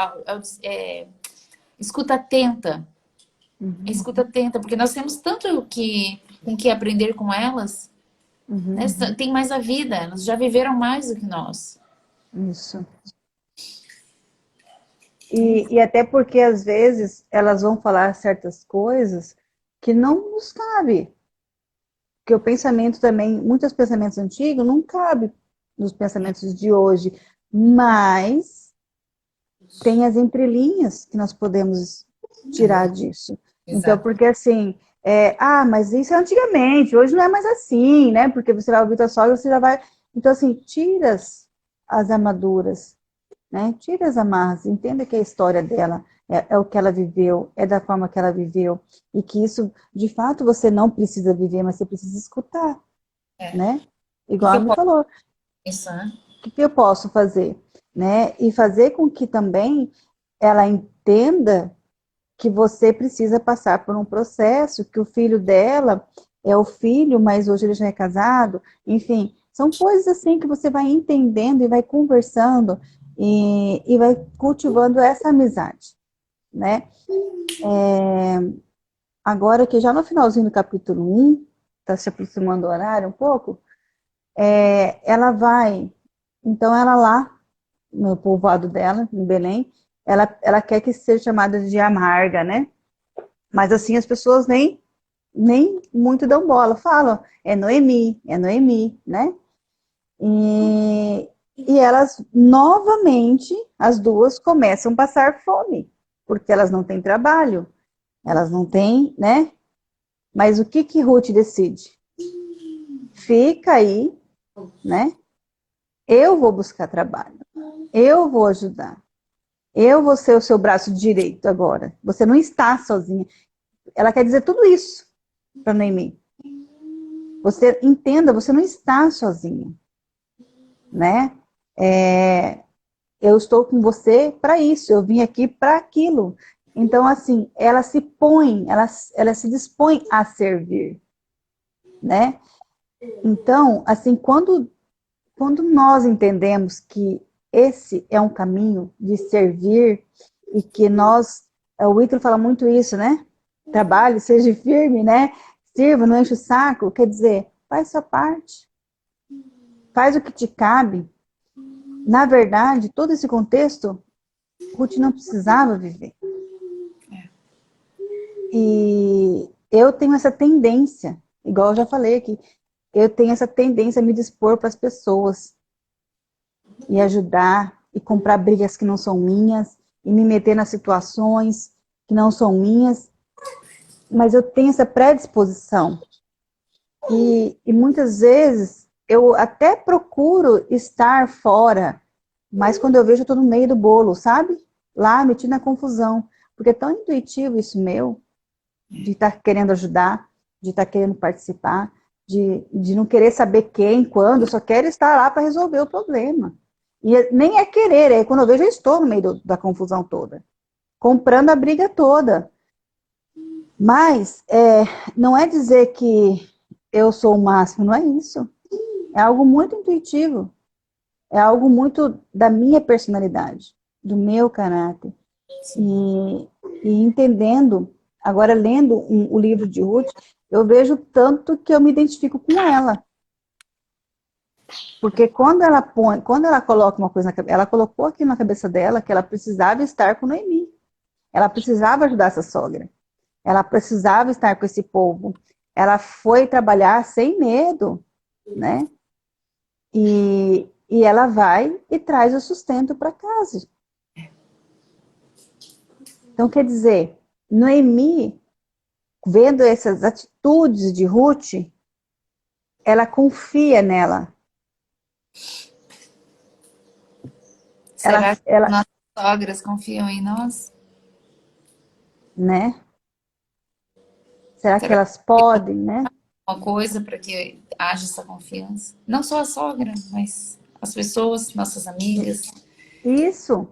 escuta atenta. Uhum, Escuta atenta, porque nós temos tanto com que aprender com elas, né? uhum, Tem mais a vida, elas já viveram mais do que nós. isso. E até porque às vezes elas vão falar certas coisas que não nos cabe. Porque o pensamento também, muitos pensamentos antigos não cabem nos pensamentos de hoje, mas tem as entrelinhas que nós podemos tirar disso. Então, Exato. porque assim, mas isso é antigamente, hoje não é mais assim, né? Porque você vai ouvir tua sogra, você já vai. Então, assim, tira as armaduras, né? Tira as amarras, entenda que a história dela é o que ela viveu, é da forma que ela viveu, e que isso, de fato, você não precisa viver, mas você precisa escutar, né? O Igual que ela eu me posso falou, pensar? o que eu posso fazer, né? E fazer com que também ela entenda que você precisa passar por um processo, que o filho dela é o filho, mas hoje ele já é casado, enfim, são coisas assim que você vai entendendo e vai conversando e vai cultivando essa amizade, né? Agora que já no finalzinho do capítulo 1, está se aproximando do horário um pouco, ela vai, então ela lá, no povoado dela, em Belém, ela quer que seja chamada de amarga, né? Mas assim as pessoas nem muito dão bola, falam, é Noemi, né? E elas novamente, as duas, começam a passar fome, porque elas não têm trabalho, elas não têm, né? Mas o que que Ruth decide? Fica aí, né? Eu vou buscar trabalho, eu vou ajudar, eu vou ser o seu braço direito agora. Você não está sozinha. Ela quer dizer tudo isso para Noemi. Você entenda, você não está sozinha, né? É, eu estou com você para isso, eu vim aqui para aquilo. Então, assim, ela se põe, ela se dispõe a servir, né? Então, assim, quando nós entendemos que esse é um caminho de servir e que o Ítalo fala muito isso, né? Trabalhe, seja firme, né? Sirva, não enche o saco. Quer dizer, faz sua parte, faz o que te cabe. Na verdade, todo esse contexto, Ruth não precisava viver. E eu tenho essa tendência, igual eu já falei aqui, eu tenho essa tendência a me dispor para as pessoas e ajudar e comprar brigas que não são minhas e me meter nas situações que não são minhas, mas eu tenho essa predisposição e muitas vezes eu até procuro estar fora, mas quando eu vejo eu estou no meio do bolo, sabe? Lá metido na confusão, porque é tão intuitivo isso meu, de estar querendo ajudar, de estar querendo participar, de não querer saber quem, quando, só quero estar lá para resolver o problema. E nem é querer, é quando eu vejo eu estou no meio da confusão toda, comprando a briga toda. Mas não é dizer que eu sou o máximo, não é isso. É algo muito intuitivo, é algo muito da minha personalidade, do meu caráter. E, e entendendo, agora lendo o livro de Ruth, eu vejo tanto que eu me identifico com ela. Porque quando ela coloca uma coisa na cabeça, ela colocou aqui na cabeça dela que ela precisava estar com Noemi. Ela precisava ajudar essa sogra. Ela precisava estar com esse povo. Ela foi trabalhar sem medo, né? E ela vai e traz o sustento para casa. Então, quer dizer, Noemi, vendo essas atitudes de Ruth, ela confia nela. Será que Ela, nossas sogras confiam em nós? né? Será que Será que elas podem, né? uma coisa para que haja essa confiança? Não só a sogra, mas as pessoas, nossas amigas. Isso,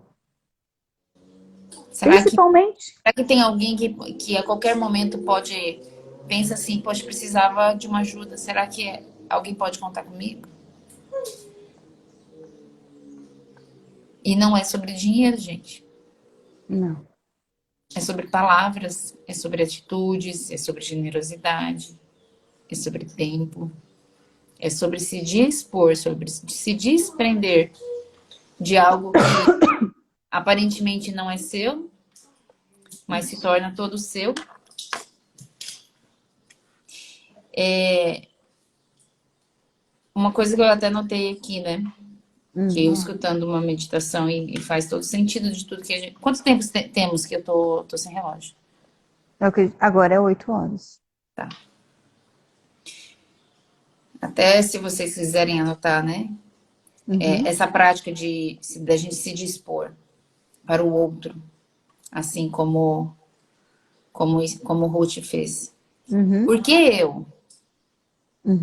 Será que, principalmente. será que tem alguém que a qualquer momento pode pensa assim, poxa, precisava de uma ajuda? Será que alguém pode contar comigo? E não é sobre dinheiro, gente. Não. É sobre palavras, é sobre atitudes, é sobre generosidade, é sobre tempo, é sobre se dispor, sobre se desprender de algo que aparentemente não é seu, mas se torna todo seu. Uma coisa que eu até notei aqui, né? Que eu escutando uma meditação e faz todo sentido de tudo que a gente... Quanto tempo temos que eu tô sem relógio? Agora é 8 horas. Tá. Até se vocês quiserem anotar, né? Essa prática da gente se dispor para o outro, assim como Ruth fez. Uhum. Por que eu?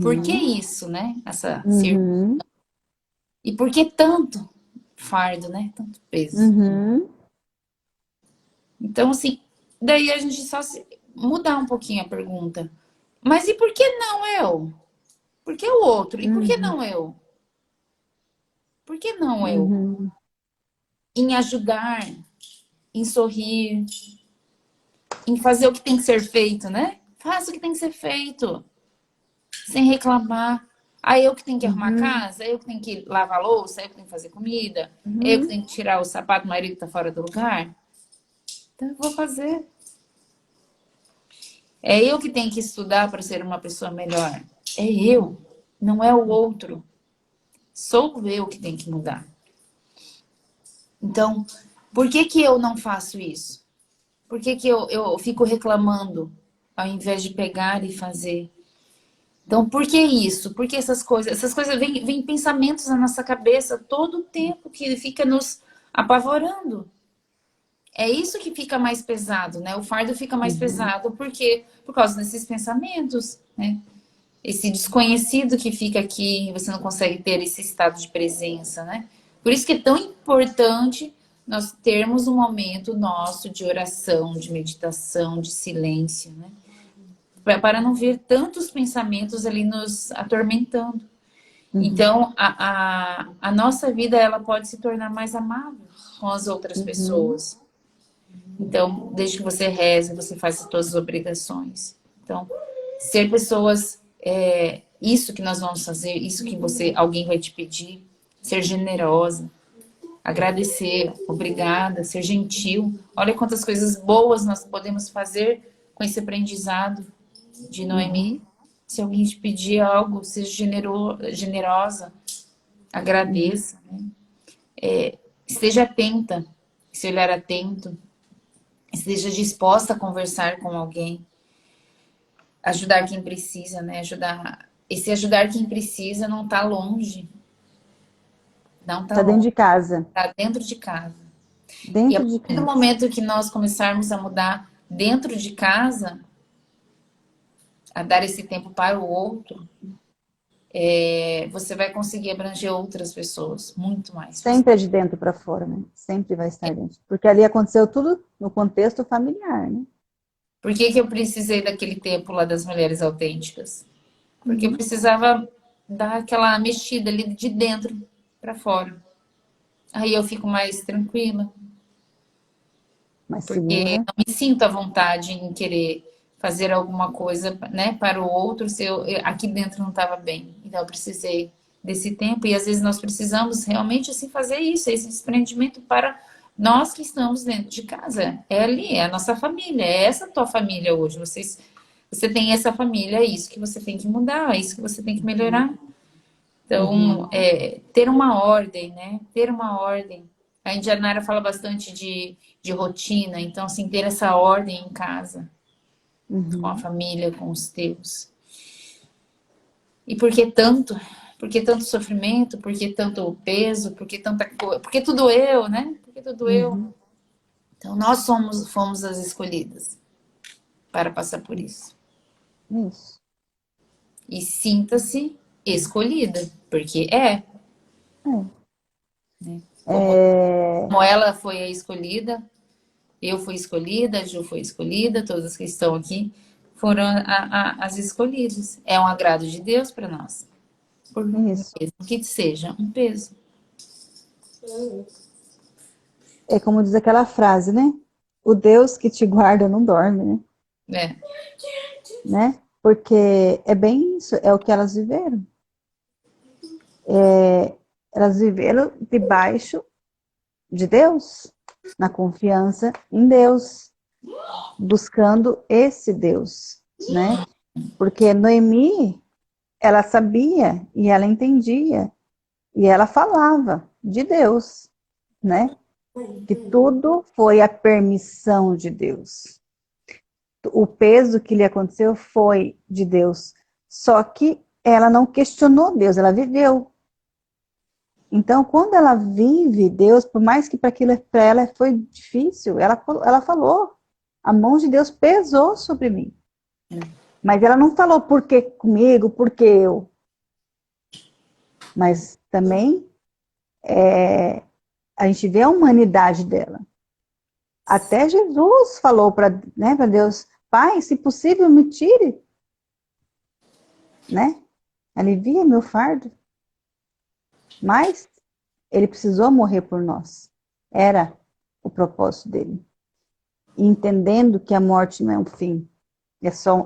Por que Uhum. isso, né? Uhum. E por que tanto fardo, né? Tanto peso. Uhum. Então, assim, daí a gente só se mudar um pouquinho a pergunta. Mas e por que não eu? Por que o outro? E por que Uhum. não eu? Por que não eu? Uhum. Em ajudar, em sorrir, em fazer o que tem que ser feito, né? Faça o que tem que ser feito, sem reclamar. Aí eu que tenho que arrumar a Uhum. casa, eu que tenho que lavar a louça, eu que tenho que fazer comida, eu que Uhum. tenho que tirar o sapato do marido que tá fora do lugar. Então eu vou fazer. É eu que tenho que estudar para ser uma pessoa melhor. É eu, não é o outro. Sou eu que tenho que mudar. Então, por que que eu não faço isso? Por que que eu fico reclamando ao invés de pegar e fazer? Então, por que isso? Por que essas coisas? Essas coisas vêm pensamentos na nossa cabeça todo o tempo que fica nos apavorando. É isso que fica mais pesado, né? O fardo fica mais Uhum. pesado porque por causa desses pensamentos, né? Esse desconhecido que fica aqui, você não consegue ter esse estado de presença, né? Por isso que é tão importante nós termos um momento nosso de oração, de meditação, de silêncio, né? Para não ver tantos pensamentos ali nos atormentando. Uhum. Então, a nossa vida ela pode se tornar mais amável com as outras Uhum. pessoas. Então, desde que você reze, você faz as suas obrigações. Então, ser pessoas, isso que nós vamos fazer, isso que alguém vai te pedir, ser generosa, agradecer, obrigada, ser gentil. Olha quantas coisas boas nós podemos fazer com esse aprendizado de Noemi. Uhum. Se alguém te pedir algo, seja generosa, Uhum. agradeça, né? Esteja atenta, esse olhar atento, esteja disposta a conversar com alguém, ajudar quem precisa, né? Esse ajudar quem precisa não está longe, não está Tá dentro longe, de casa. está dentro de casa. E a Dentro de partir do casa. momento que nós começarmos a mudar dentro de casa, a dar esse tempo para o outro, você vai conseguir abranger outras pessoas, muito mais pessoas. Sempre é de dentro para fora, né? Sempre vai estar dentro. Porque ali aconteceu tudo no contexto familiar, né? Por que que eu precisei daquele tempo lá das mulheres autênticas? Porque eu Uhum. precisava dar aquela mexida ali de dentro para fora. Aí eu fico mais tranquila, Mais porque segura. não me sinto à vontade em querer fazer alguma coisa, né, para o outro se aqui dentro não estava bem. Então eu precisei desse tempo e às vezes nós precisamos realmente assim fazer isso, esse desprendimento para nós que estamos dentro de casa. É ali, é a nossa família, é essa tua família hoje. Você tem essa família, é isso que você tem que mudar, é isso que você tem que melhorar. Então, Uhum. ter uma ordem, né? Ter uma ordem. A Indianara fala bastante de rotina, então, assim, ter essa ordem em casa, com a Uhum. família, com os teus. E por que tanto? Por que tanto sofrimento? Por que tanto peso? Por que tanta coisa? Por que tudo eu, né? Por que tudo eu? Uhum. Então, fomos as escolhidas para passar por isso. Isso. E sinta-se escolhida, porque é, né? É. Como ela foi a escolhida, eu fui escolhida, a Ju foi escolhida, todas que estão aqui foram as escolhidas. É um agrado de Deus para nós. Por É isso. mesmo que seja um peso. é como diz aquela frase, né? O Deus que te guarda não dorme, É, né? Porque é bem isso, é o que elas viveram. Elas viveram debaixo de Deus, na confiança em Deus, buscando esse Deus, né? Porque Noemi, ela sabia e ela entendia e ela falava de Deus, né? Que tudo foi a permissão de Deus. O peso que lhe aconteceu foi de Deus. Só que ela não questionou Deus, ela viveu. Então, quando ela vive Deus, por mais que para ela foi difícil, ela falou, a mão de Deus pesou sobre mim. Mas ela não falou por que comigo, por que eu. Mas também a gente vê a humanidade dela. Até Jesus falou para, né, para Deus, Pai, se possível, me tire, né? Alivia meu fardo. Mas ele precisou morrer por nós. Era o propósito dele. E entendendo que a morte não é um fim,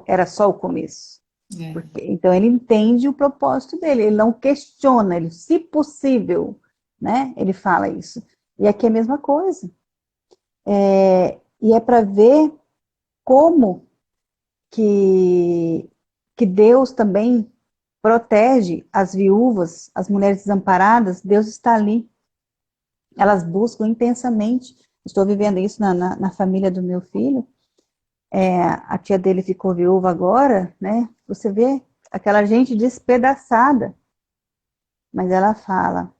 era só o começo. é. Então ele entende o propósito dele, ele não questiona, ele, se possível, né? Ele fala isso. E aqui é a mesma coisa. E é para ver como que Deus também protege as viúvas, as mulheres desamparadas. Deus está ali. Elas buscam intensamente. Estou vivendo isso na família do meu filho. A tia dele ficou viúva agora, né? Você vê aquela gente despedaçada. Mas ela fala,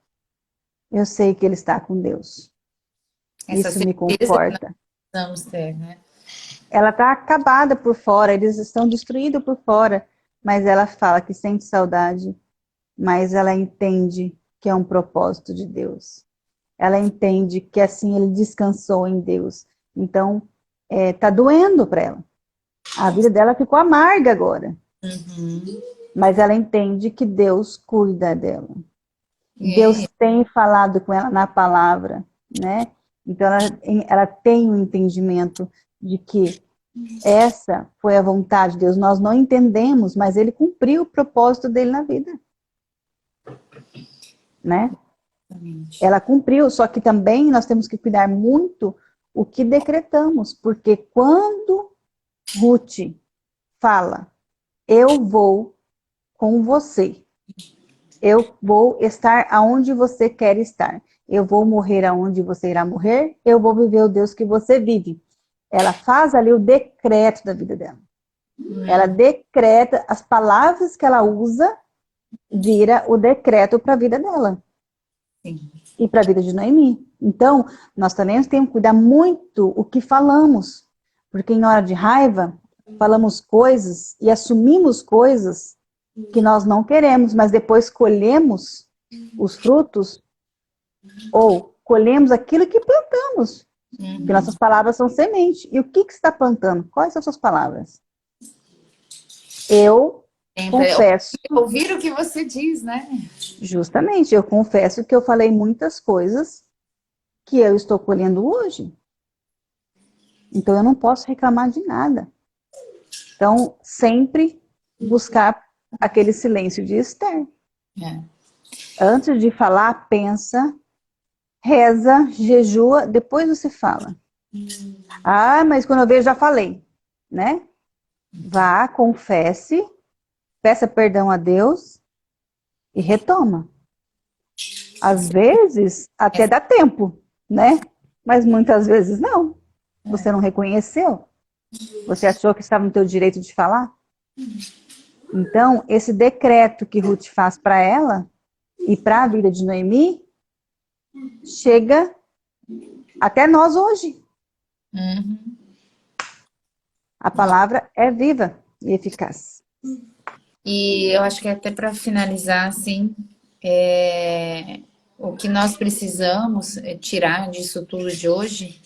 eu sei que ele está com Deus. Essa Isso me certeza que nós conforta. precisamos ter, né? Ela está acabada por fora, eles estão destruídos por fora, mas ela fala que sente saudade, mas ela entende que é um propósito de Deus. Ela entende que assim ele descansou em Deus. Então, tá doendo para ela. A vida dela ficou amarga agora, Uhum. mas ela entende que Deus cuida dela. Deus E tem falado com ela na palavra, né? Então ela tem um entendimento de que essa foi a vontade de Deus. Nós não entendemos, mas ele cumpriu o propósito dele na vida, né? exatamente. Ela cumpriu, só que também nós temos que cuidar muito o que decretamos, porque quando Ruth fala, eu vou com você, eu vou estar aonde você quer estar, eu vou morrer aonde você irá morrer, eu vou viver o Deus que você vive. Ela faz ali o decreto da vida dela. Ela decreta, as palavras que ela usa, vira o decreto para a vida dela. Sim. E para a vida de Noemi. Então, nós também temos que cuidar muito o que falamos. Porque em hora de raiva, falamos coisas e assumimos coisas que nós não queremos, mas depois colhemos os frutos ou colhemos aquilo que plantamos. Porque Uhum. nossas palavras são semente. E o que você está plantando? Quais são as suas palavras? Eu Sempre confesso, ouvir o que você diz, né? justamente, eu confesso que eu falei muitas coisas que eu estou colhendo hoje. Então eu não posso reclamar de nada. Então, sempre buscar aquele silêncio de Esther. É. Antes de falar, pensa, reza, jejua, depois você fala. Ah, mas quando eu vejo, já falei, né? Vá, confesse, peça perdão a Deus e retoma. Às vezes, até dá tempo, né? Mas muitas vezes não. Você não reconheceu? Você achou que estava no teu direito de falar? Então, esse decreto que Ruth faz para ela e para a vida de Noemi chega até nós hoje. Uhum. A palavra é viva e eficaz. E eu acho que até para finalizar, assim, o que nós precisamos tirar disso tudo de hoje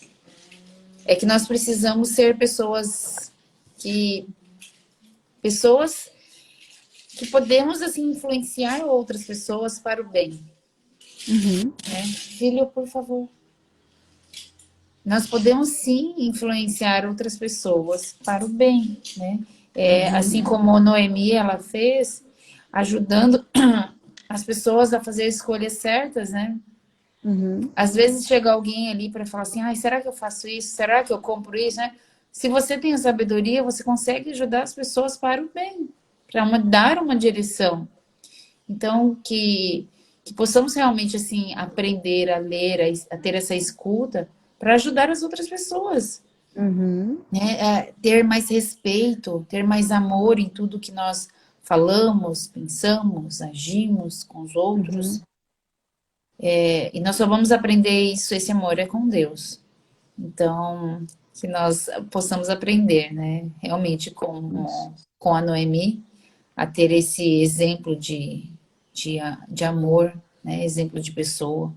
é que nós precisamos ser pessoas que podemos assim influenciar outras pessoas para o bem, Uhum. né? Filho, por favor. nós podemos sim influenciar outras pessoas para o bem, né? Assim como a Noemi ela fez, ajudando as pessoas a fazer escolhas certas, né? Uhum, Às vezes chega alguém ali para falar assim, ai, será que eu faço isso? Será que eu compro isso, né? Se você tem a sabedoria, você consegue ajudar as pessoas para o bem, para dar uma direção. Então, que possamos realmente, assim, aprender a ler, a ter essa escuta para ajudar as outras pessoas, uhum, né? Ter mais respeito, ter mais amor em tudo que nós falamos, pensamos, agimos com os outros. uhum. E nós só vamos aprender isso, esse amor é com Deus. Então, que nós possamos aprender, né? Realmente Isso. com a Noemi, a ter esse exemplo de amor, né? Exemplo de pessoa,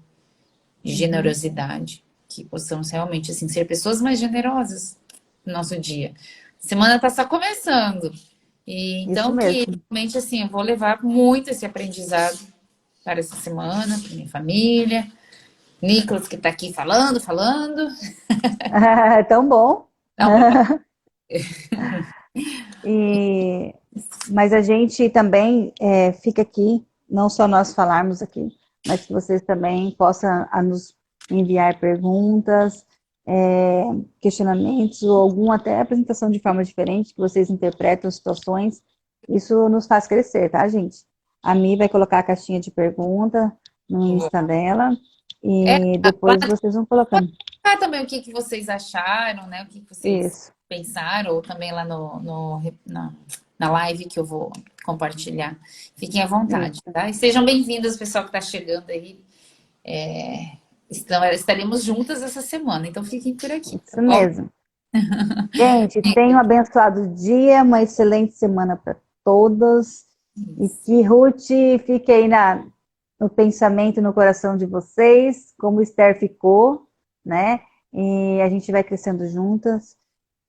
de Uhum. generosidade, que possamos realmente assim ser pessoas mais generosas no nosso dia. A semana está só começando. E Isso então que mesmo. realmente assim, eu vou levar muito esse aprendizado para essa semana, para minha família. Nicolas que está aqui falando, falando. É tão bom. Então, E, mas a gente também fica aqui, não só nós falarmos aqui, mas que vocês também possam nos enviar perguntas, é, questionamentos, ou alguma até apresentação de forma diferente, que vocês interpretam situações. Isso nos faz crescer, tá, gente? A Mi vai colocar a caixinha de pergunta no Insta dela, é, e lá depois vocês vão colocando. ah, também o que, que vocês acharam, né? O que, que vocês Isso, pensaram, ou também lá na live que eu vou compartilhar. Fiquem à vontade, isso, tá? E sejam bem-vindos, pessoal que está chegando aí. Estaremos juntas essa semana, então fiquem por aqui, tá isso bom? mesmo. Gente, tenha um abençoado dia, uma excelente semana para todos. E que Ruth fique aí no pensamento, no coração de vocês, como Esther ficou, né? E a gente vai crescendo juntas.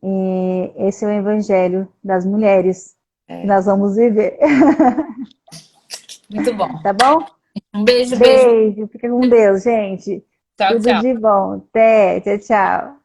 E esse é o evangelho das mulheres que nós vamos viver. Muito bom. Tá bom? Um beijo, beijo. Beijo, fica com Deus, gente. Tchau, Tudo tchau. de bom. Até, tchau, tchau.